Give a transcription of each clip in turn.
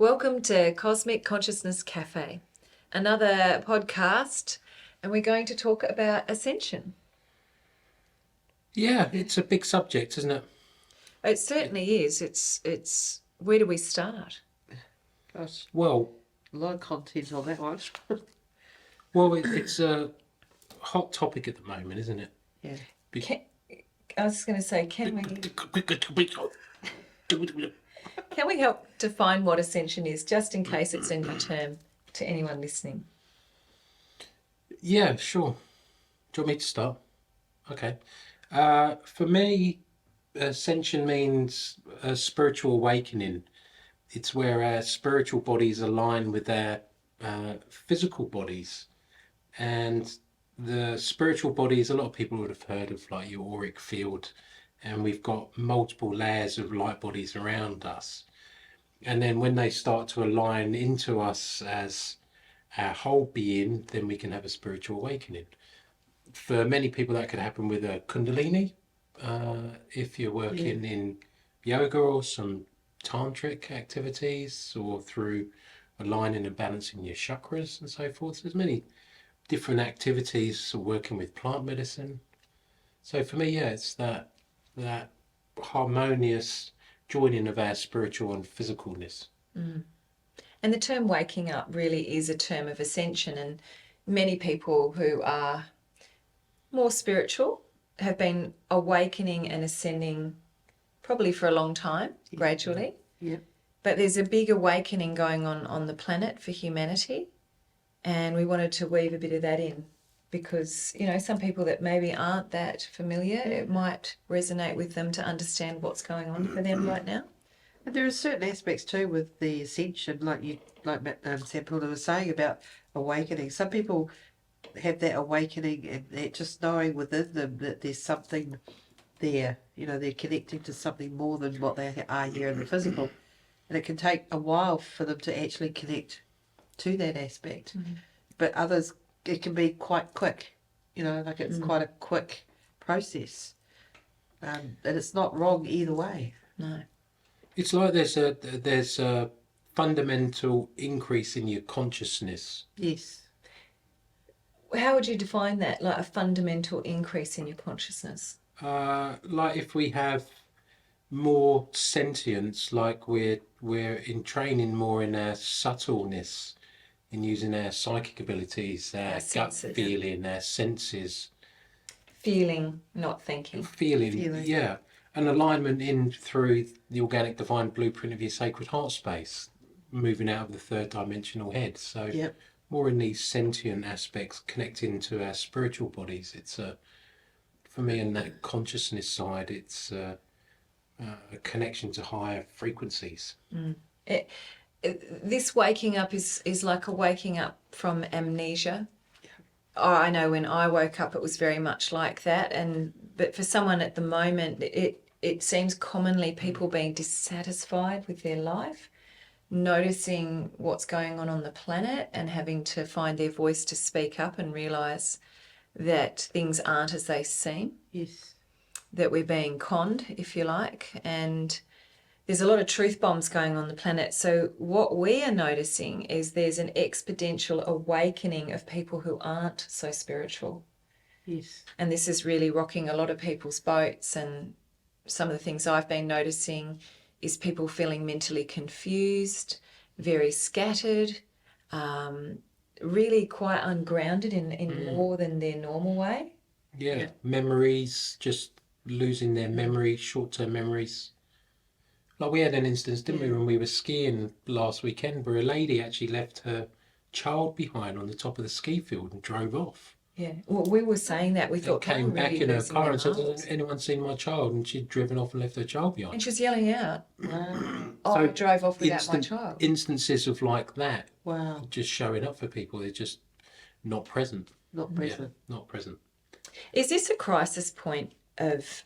Welcome to Cosmic Consciousness Cafe, another podcast, and we're going to talk about Ascension. Yeah, it's a big subject, isn't it? It certainly is. It's where do we start? Gosh, Well, a lot of content on that one. it's a hot topic at the moment, isn't it? Yeah. I was going to say, can we help define what Ascension is, just in case it's a new term to anyone listening? Yeah, sure. Do you want me to start? Okay. For me, ascension means a spiritual awakening. It's where our spiritual bodies align with our physical bodies. And the spiritual bodies, a lot of people would have heard of like your auric field, and we've got multiple layers of light bodies around us. And then when they start to align into us as our whole being, then we can have a spiritual awakening. For many people, that could happen with a kundalini, if you're working in yoga or some tantric activities, or through aligning and balancing your chakras and so forth. So there's many different activities, working with plant medicine. So for me, yeah, it's that harmonious joining of our spiritual and physicalness. And the term waking up really is a term of ascension, and many people who are more spiritual have been awakening and ascending probably for a long time, gradually. Yeah. But there's a big awakening going on the planet for humanity, and we wanted to weave a bit of that in because, you know, some people that maybe aren't that familiar, it might resonate with them to understand what's going on for them right now. And there are certain aspects too with the ascension, like Sampoorna was saying about awakening. Some people have that awakening and they're just knowing within them that there's something there. You know, they're connecting to something more than what they are here in the physical. And it can take a while for them to actually connect to that aspect. Mm-hmm. But others, it can be quite quick. You know, like it's quite a quick process. And it's not wrong either way. No. It's like there's a fundamental increase in your consciousness. Yes. How would you define that, like a fundamental increase in your consciousness? Like if we have more sentience, like we're in training more in our subtleness, in using our psychic abilities, our gut feeling, our senses. Feeling, not thinking. Feeling, yeah. An alignment in through the organic divine blueprint of your sacred heart space, moving out of the third dimensional head. So more in these sentient aspects, connecting to our spiritual bodies. It's for me, in that consciousness side, it's a connection to higher frequencies. This waking up is like a waking up from amnesia. Oh, I know when I woke up, it was very much like that. But for someone at the moment, it seems commonly people being dissatisfied with their life, noticing what's going on the planet and having to find their voice to speak up and realise that things aren't as they seem. Yes. That we're being conned, if you like, and there's a lot of truth bombs going on the planet. So what we are noticing is there's an exponential awakening of people who aren't so spiritual. Yes. And this is really rocking a lot of people's boats. And some of the things I've been noticing is people feeling mentally confused, very scattered, really quite ungrounded in more than their normal way. Yeah. Memories, just losing their memory, short-term memories. Like we had an instance, didn't we, when we were skiing last weekend, where a lady actually left her child behind on the top of the ski field and drove off. Yeah, well, we were saying that. We thought came back in her car and said, "Has anyone seen my child?" And she'd driven off and left her child behind. And she was yelling out, Wow. "Oh, I drove off without my child." Instances of like that. Wow. Just showing up for people. They're just not present. Not present. Yeah, not present. Is this a crisis point of...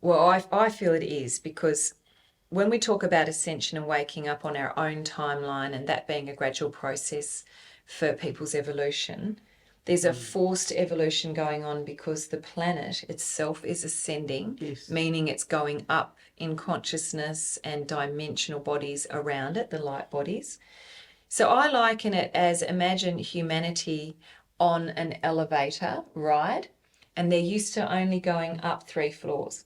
Well, I feel it is, because when we talk about ascension and waking up on our own timeline, and that being a gradual process for people's evolution, There's a forced evolution going on because the planet itself is ascending, Yes. meaning it's going up in consciousness and dimensional bodies around it, the light bodies. So I liken it as, imagine humanity on an elevator ride, and they're used to only going up 3 floors.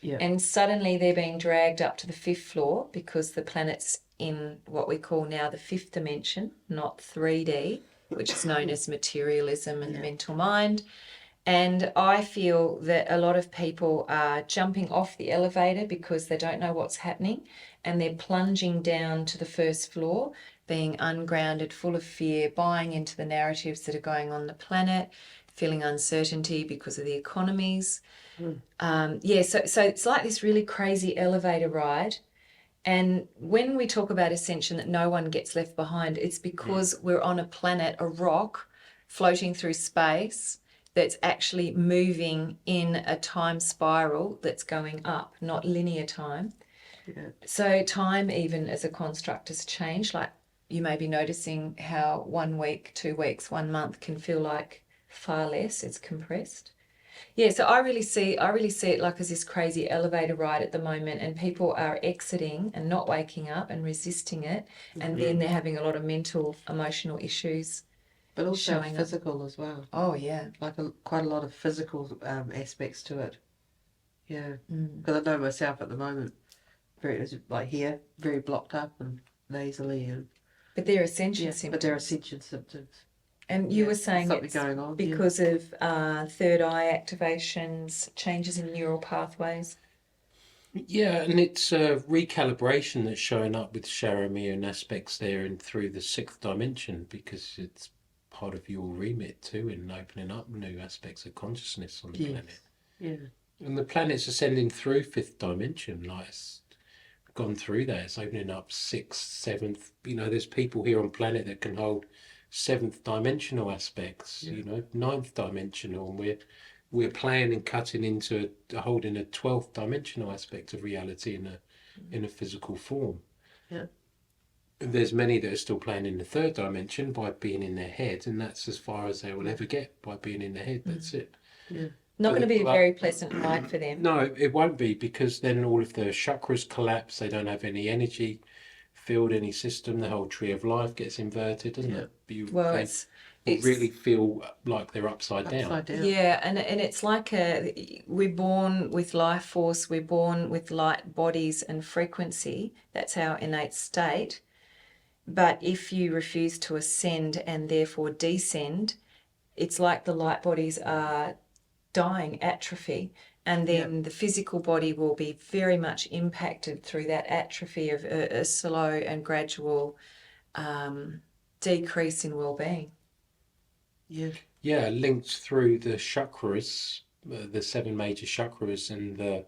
Yeah. And suddenly they're being dragged up to the 5th floor because the planet's in what we call now the 5th dimension, not 3D, which is known as materialism and the mental mind. And I feel that a lot of people are jumping off the elevator because they don't know what's happening, and they're plunging down to the 1st floor, being ungrounded, full of fear, buying into the narratives that are going on the planet, feeling uncertainty because of the economies. So it's like this really crazy elevator ride. And when we talk about ascension, that no one gets left behind, it's because we're on a planet, a rock, floating through space that's actually moving in a time spiral that's going up, not linear time. Yeah. So time, even as a construct, has changed. Like, you may be noticing how 1 week, 2 weeks, 1 month can feel like far less. It's compressed. Yeah, so I really see it like as this crazy elevator ride at the moment, and people are exiting and not waking up and resisting it, and then they're having a lot of mental, emotional issues. But also showing up. physical as well. Oh yeah, Like quite a lot of physical aspects to it. Yeah. Because I know myself at the moment, very like here, very blocked up and nasally, and but they're ascension symptoms. but they're ascension symptoms. And you were saying something it's going on because of third eye activations, changes in neural pathways. Yeah, and it's a recalibration that's showing up with ShaRAmea and aspects there and through the 6th dimension, because it's part of your remit too in opening up new aspects of consciousness on the planet. Yeah. And the planet's ascending through 5th dimension, like it's gone through there. It's opening up 6th, 7th. You know, there's people here on planet that can hold 7th dimensional aspects, you know, 9th dimensional, and we're playing and cutting into holding a 12th dimensional aspect of reality in a physical form. Yeah. There's many that are still playing in the 3rd dimension by being in their head, and that's as far as they will ever get, by being in their head. That's it. Yeah. Not going to be a very pleasant ride for them. No, it won't be, because then all of the chakras collapse. They don't have any energy field, any system. The whole tree of life gets inverted, doesn't it? They really feel like they're upside down. Yeah, and it's like we're born with life force. We're born with light bodies and frequency. That's our innate state. But if you refuse to ascend and therefore descend, it's like the light bodies are dying, atrophy, and then the physical body will be very much impacted through that atrophy of a slow and gradual decrease in well-being. Yeah, linked through the chakras, the 7 major chakras, and the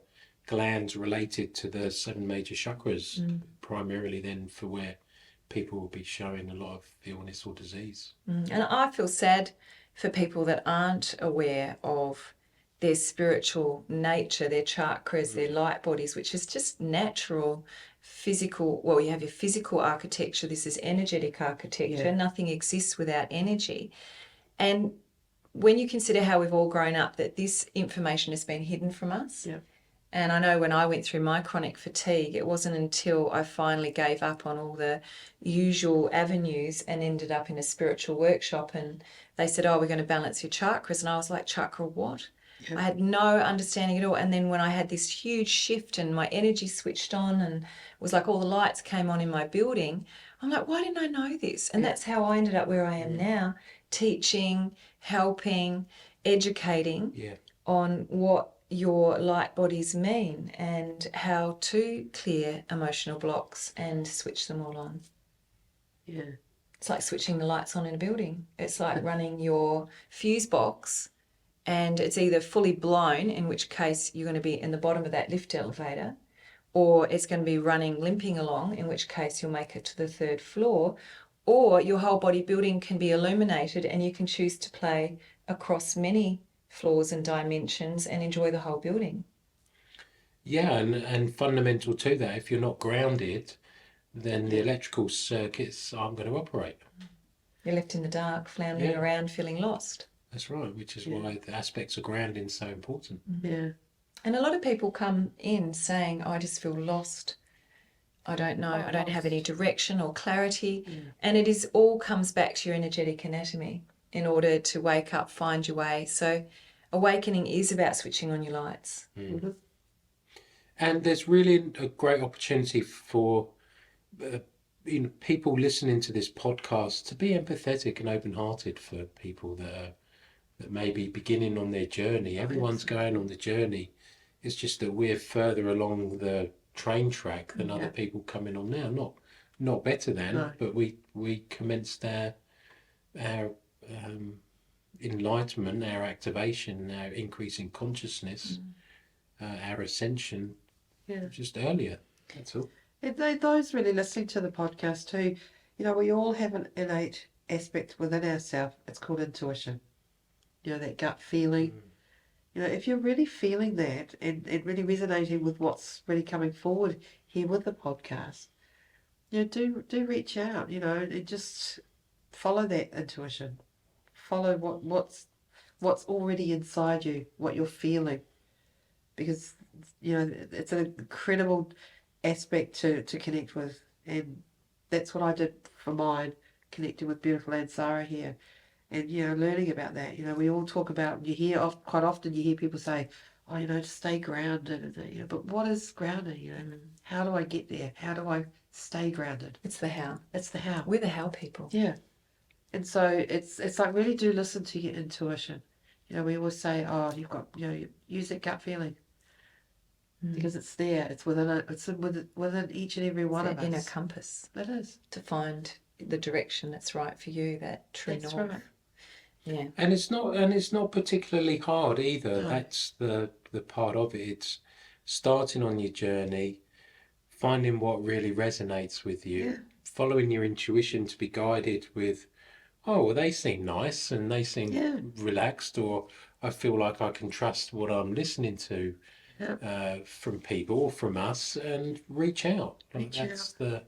glands related to the 7 major chakras, primarily then for where people will be showing a lot of illness or disease. And I feel sad for people that aren't aware of their spiritual nature, their chakras, their light bodies, which is just natural physical. Well, you have your physical architecture. This is energetic architecture. Nothing exists without energy. And when you consider how we've all grown up, that this information has been hidden from us. And I know when I went through my chronic fatigue, it wasn't until I finally gave up on all the usual avenues and ended up in a spiritual workshop, and they said, oh, we're going to balance your chakras. And I was like, chakra what? I had no understanding at all. And then when I had this huge shift and my energy switched on, and it was like all the lights came on in my building, I'm like, why didn't I know this? And that's how I ended up where I am now, teaching, helping, educating on what your light bodies mean and how to clear emotional blocks and switch them all on. It's like switching the lights on in a building. It's like running your fuse box, and it's either fully blown, in which case you're going to be in the bottom of that lift elevator, or it's going to be running, limping along, in which case you'll make it to the 3rd floor, or your whole body building can be illuminated and you can choose to play across many floors and dimensions and enjoy the whole building. Yeah, and fundamental to that, if you're not grounded, then the electrical circuits aren't going to operate. You're left in the dark, floundering around, feeling lost. That's right, which is why the aspects of grounding is so important. Yeah. And a lot of people come in saying, I just feel lost. I don't know. I don't have any direction or clarity. Yeah. And it is all comes back to your energetic anatomy in order to wake up, find your way. So awakening is about switching on your lights. Mm-hmm. And there's really a great opportunity for people listening to this podcast to be empathetic and open-hearted for people that may be beginning on their journey. Everyone's going on the journey. It's just that we're further along the train track than other people coming on now. Not better than, but we commenced our enlightenment, our activation, our increase in consciousness, our ascension, just earlier. That's all. Those really listening to the podcast too, we all have an innate aspect within ourselves. It's called intuition. That gut feeling. If you're really feeling that and really resonating with what's really coming forward here with the podcast, do reach out, and just follow that intuition. Follow what's already inside you, what you're feeling. Because, it's an incredible aspect to connect with. And that's what I did for mine, connecting with beautiful AnSaRA here. And, learning about that. We all talk about, quite often you hear people say, oh, to stay grounded. And, but what is grounding? How do I get there? How do I stay grounded? It's the how. It's the how. We're the how people. Yeah. And so it's like, really do listen to your intuition. We always say, oh, you've got, use that gut feeling. Because it's there. It's within each and every one of us. Inner compass. It is. To find the direction that's right for you, that true That's north. right. Yeah. And it's not particularly hard either. No. That's the part of it. It's starting on your journey, finding what really resonates with you, following your intuition to be guided with, oh, well, they seem nice and they seem relaxed, or I feel like I can trust what I'm listening to from people or from us, and reach out. That's the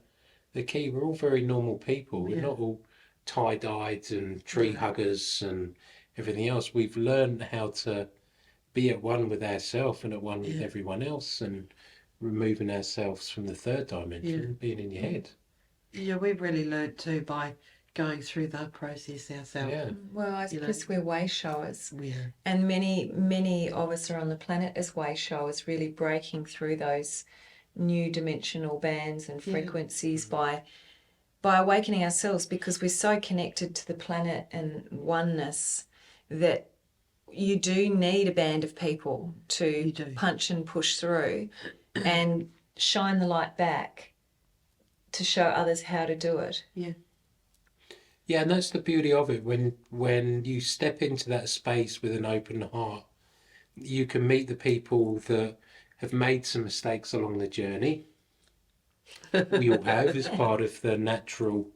key. We're all very normal people. We're not all tie-dyed and tree huggers and everything else. We've learned how to be at one with ourselves and at one with everyone else, and removing ourselves from the third dimension and being in your head. We've really learnt too by going through the process ourselves. Yeah. Well, I suppose we're way showers. Yeah. And many of us are on the planet as way showers, really breaking through those new dimensional bands and frequencies by awakening ourselves, because we're so connected to the planet and oneness that you do need a band of people to punch and push through and shine the light back to show others how to do it. Yeah. Yeah, and that's the beauty of it. When you step into that space with an open heart, you can meet the people that have made some mistakes along the journey. We all have, as part of the natural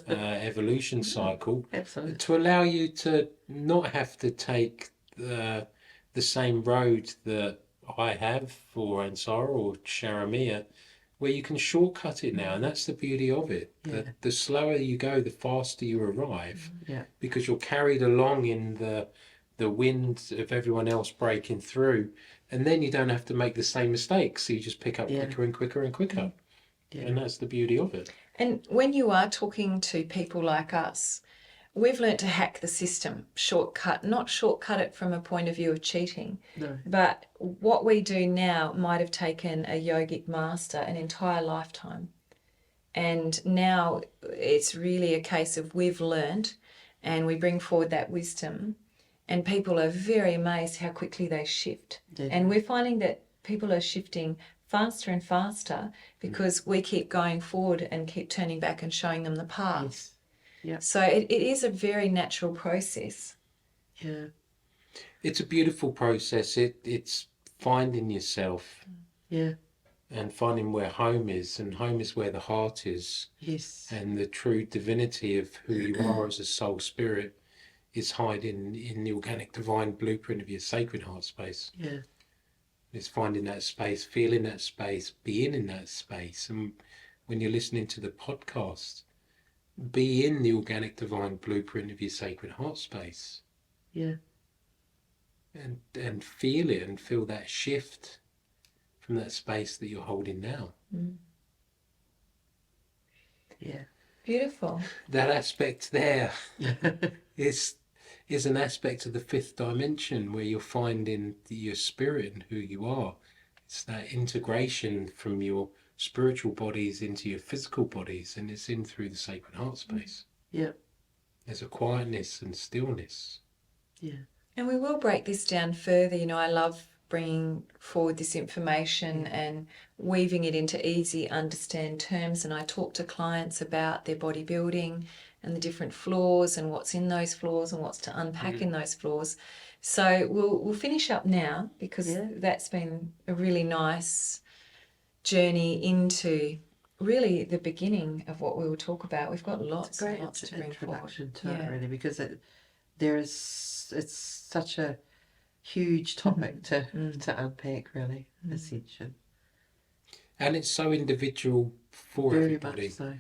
evolution cycle. Absolutely. To allow you to not have to take the same road that I have for AnSaRA or ShaRAmea, where you can shortcut it now, and that's the beauty of it. The slower you go, the faster you arrive, because you're carried along in the wind of everyone else breaking through, and then you don't have to make the same mistakes, so you just pick up quicker and quicker and quicker. And that's the beauty of it. And when you are talking to people like us, we've learnt to hack the system, not shortcut it from a point of view of cheating. No. But what we do now might have taken a yogic master an entire lifetime. And now it's really a case of we've learnt and we bring forward that wisdom, and people are very amazed how quickly they shift. And we're finding that people are shifting faster and faster because we keep going forward and keep turning back and showing them the path. Yeah. So it is a very natural process. Yeah. It's a beautiful process. It's finding yourself. Yeah. And finding where home is, and home is where the heart is. Yes. And the true divinity of who you are as a soul spirit is hiding in the organic divine blueprint of your sacred heart space. Yeah. It's finding that space, feeling that space, being in that space. And when you're listening to the podcast, be in the organic divine blueprint of your sacred heart space. Yeah. and feel it and feel that shift from that space that you're holding now. Yeah. Beautiful. That aspect there is an aspect of the fifth dimension where you're finding your spirit and who you are. It's that integration from your spiritual bodies into your physical bodies, and it's in through the sacred heart space. Yeah. There's a quietness and stillness. Yeah. And we will break this down further. You know, I love bringing forward this information and weaving it into easy understand terms. And I talk to clients about their bodybuilding and the different floors and what's in those floors and what's to unpack in those floors. So we'll finish up now, because that's been a really nice journey into really the beginning of what we will talk about. We've got lots and lots to bring forward. Introduction to it, really, because it's such a huge topic to unpack, really. Ascension. And it's so individual for Very everybody. much so.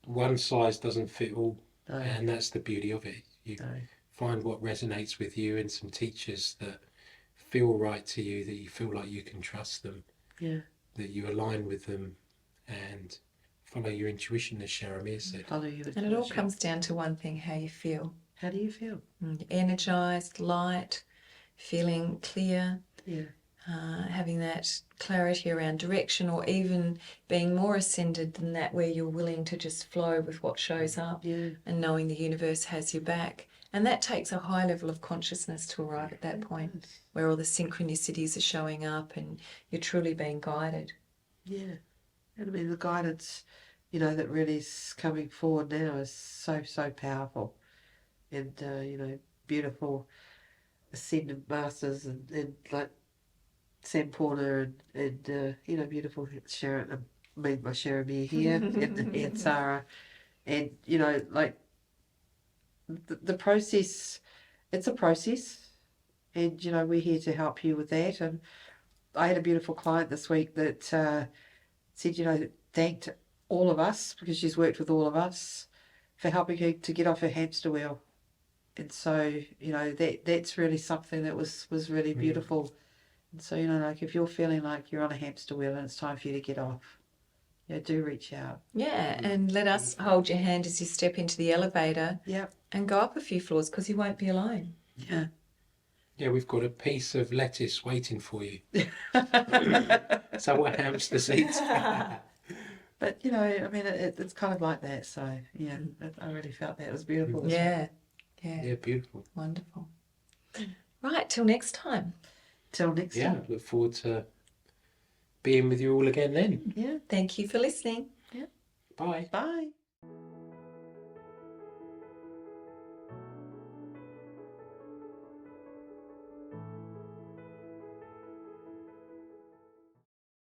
One size doesn't fit all, No. and that's the beauty of it. You No. find what resonates with you, and some teachers that feel right to you, that you feel like you can trust them, Yeah. that you align with them, and follow your intuition, as ShaRAmea said. Follow your And it all intuition. comes down to one thing: how you feel. How do you feel? Energized, light, feeling clear, Yeah. having that clarity around direction, or even being more ascended than that, where you're willing to just flow with what shows up, Yeah. and knowing the universe has your back. And that takes a high level of consciousness to arrive at that point, where all the synchronicities are showing up and you're truly being guided. Yeah. And I mean, the guidance, that really is coming forward now is so, so powerful. And, beautiful ascended masters and like Sampoorna and beautiful my ShaRAmea here and AnSaRA. And, like the process, it's a process. And, we're here to help you with that. And I had a beautiful client this week that said, thanked all of us, because she's worked with all of us, for helping her to get off her hamster wheel. And so, that's really something that was really beautiful. And so, like if you're feeling like you're on a hamster wheel and it's time for you to get off, do reach out. Yeah, and let us hold your hand as you step into the elevator. Yep. And go up a few floors, because you won't be alone. Yeah. Yeah, we've got a piece of lettuce waiting for you. So what hamster seats? But, I mean, it's kind of like that. So, yeah, I really felt that. It was beautiful. Yeah. Yeah, beautiful. Wonderful. Right, till next time. Till next time. Look forward to being with you all again then. Yeah. Thank you for listening. Bye. Bye.